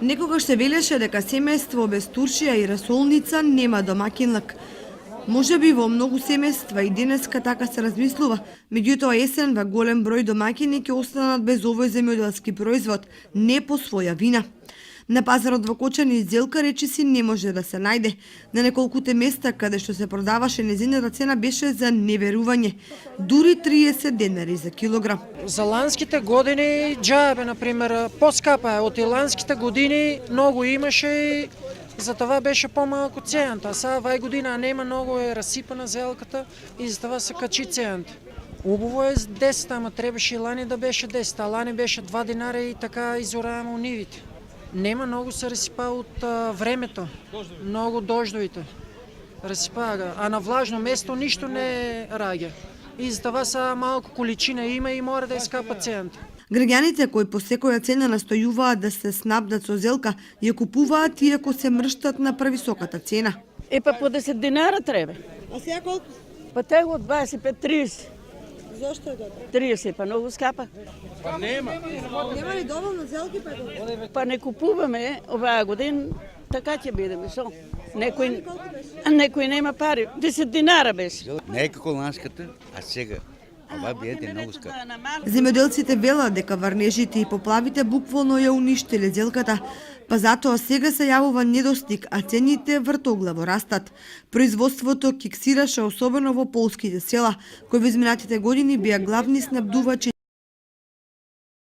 Некогаш се велеше дека семејство без туршија и расолница нема домаќинлак. Може би во многу семејства и денеска така се размислува, меѓутоа есенва голем број домаќини ќе останат без овој земјоделски производ, не по своја вина. На пазарот во Кочани изделка речиси не може да се најде. На неколкуте места каде што се продаваше незината цена беше за неверување, дури 30 денари за килограм. За ланските години џабе, например, поскапа е. Од ланските години многу имаше и затова беше помалку цената. А сега вај година нема, многу е расипана зелката и затова се качи цената. Убаво е 10, ама требаше и лани да беше 10, а лани беше 2 динара и така изораемо нивите. Нема, многу се разсипа од времето, многу дождовите. Разсипа ga, а на влажно место ништо не раѓа. И затова са малку количина има и мора да искапа цената. Граѓаните кои по секоја цена настојуваат да се снабдат со зелка, ја купуваат иако се мрштат на превисоката цена. Па по 10 динара треба. А сега колку? Па тега од 25-30. Зошто е добро? 30, па многу скапа. Нема ли доволно зелки па добро? Па не купуваме оваа година, така ќе бидеме со. Некој нема пари. 10 динара беше. Не е како ланската, а сега. Ова биете многу скапа. Земјоделците велат дека врнежите и поплавите буквално ја уништиле зелката, па затоа сега се јавува недостиг, а цените вртоглаво растат. Производството киксираше особено во полските села, кои во изминатите години беа главни снабдувачи